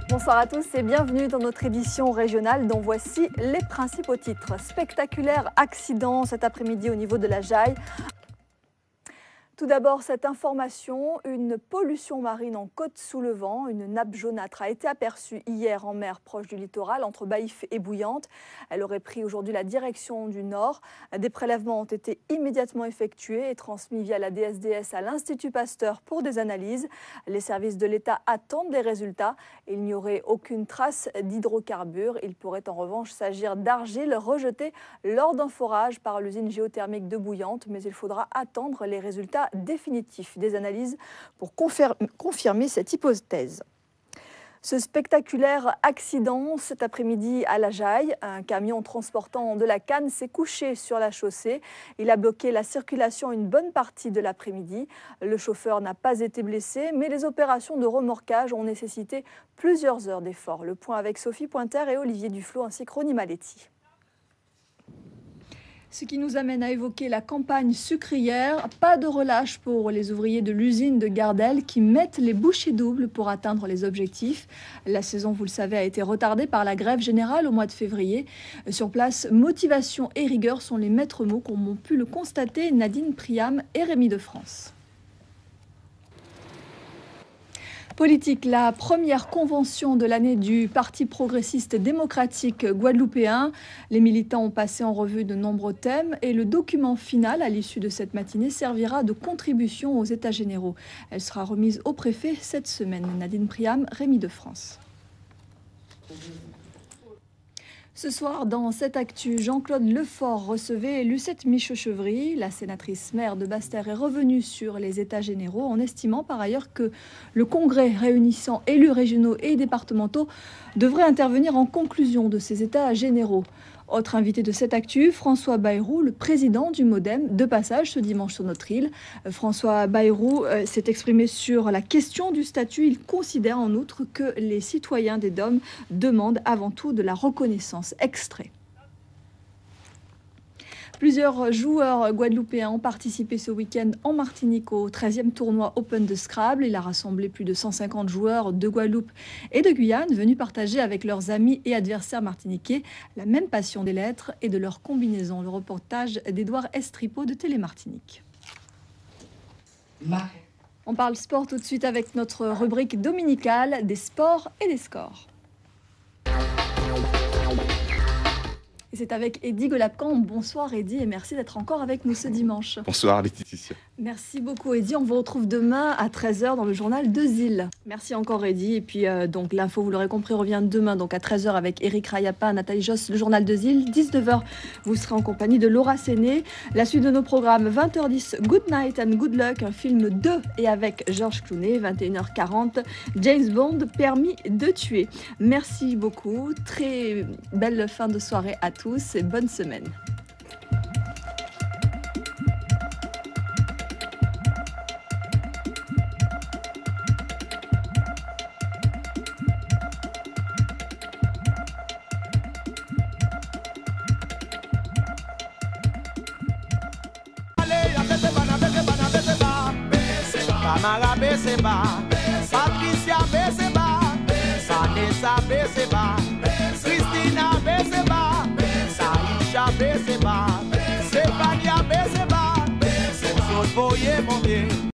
Bonsoir à tous et bienvenue dans notre édition régionale dont voici les principaux titres. Spectaculaire accident cet après-midi au niveau de la Jaille. Tout d'abord, cette information, une pollution marine en Côte-sous-le-Vent. Une nappe jaunâtre a été aperçue hier en mer proche du littoral, entre Baïf et Bouillante. Elle aurait pris aujourd'hui la direction du nord. Des prélèvements ont été immédiatement effectués et transmis via la DSDS à l'Institut Pasteur pour des analyses. Les services de l'État attendent des résultats. Il n'y aurait aucune trace d'hydrocarbures. Il pourrait en revanche s'agir d'argile rejetée lors d'un forage par l'usine géothermique de Bouillante, mais il faudra attendre les résultats définitif des analyses pour confirmer cette hypothèse. Ce spectaculaire accident cet après-midi à la Jaille, un camion transportant de la canne s'est couché sur la chaussée. Il a bloqué la circulation une bonne partie de l'après-midi. Le chauffeur n'a pas été blessé, mais les opérations de remorquage ont nécessité plusieurs heures d'efforts. Le point avec Sophie Pointer et Olivier Duflot ainsi que Ronnie Maletti. Ce qui nous amène à évoquer la campagne sucrière. Pas de relâche pour les ouvriers de l'usine de Gardel qui mettent les bouchées doubles pour atteindre les objectifs. La saison, vous le savez, a été retardée par la grève générale au mois de février. Sur place, motivation et rigueur sont les maîtres mots, comme ont pu le constater Nadine Priam et Rémi de France. Politique, la première convention de l'année du Parti progressiste démocratique guadeloupéen. Les militants ont passé en revue de nombreux thèmes et le document final à l'issue de cette matinée servira de contribution aux États généraux. Elle sera remise au préfet cette semaine. Nadine Priam, Rémi de France. Ce soir, dans cette actu, Jean-Claude Lefort recevait Lucette Michaud-Chevry. La sénatrice maire de Basse-Terre est revenue sur les États généraux en estimant par ailleurs que le congrès réunissant élus régionaux et départementaux devrait intervenir en conclusion de ces États généraux. Autre invité de cette actu, François Bayrou, le président du MoDem, de passage ce dimanche sur notre île. François Bayrou s'est exprimé sur la question du statut. Il considère en outre que les citoyens des DOM demandent avant tout de la reconnaissance. Extrait. Plusieurs joueurs guadeloupéens ont participé ce week-end en Martinique au 13e tournoi Open de Scrabble. Il a rassemblé plus de 150 joueurs de Guadeloupe et de Guyane venus partager avec leurs amis et adversaires martiniquais la même passion des lettres et de leur combinaison. Le reportage d'Édouard Estripo de Télémartinique. On parle sport tout de suite avec notre rubrique dominicale des sports et des scores. Et c'est avec Eddy Golapcan. Bonsoir Eddy et merci d'être encore avec nous ce dimanche. Bonsoir Laetitia. Merci beaucoup Eddy. On vous retrouve demain à 13h dans le journal Deux Îles. Merci encore Eddy. Et puis donc l'info, vous l'aurez compris, revient demain donc à 13h avec Éric Rayapa, Nathalie Josse, le journal Deux Îles. 19h, vous serez en compagnie de Laura Séné. La suite de nos programmes, 20h10, Good Night and Good Luck, un film de et avec George Clooney. 21h40, James Bond, Permis de tuer. Merci beaucoup. Très belle fin de soirée à tous et bonne semaine. Tamara Beseba, Patricia Beseba, Vanessa Beseba, Christina Beseba, Saïcha Beseba, Stefania Beseba, Soso Boye Monté.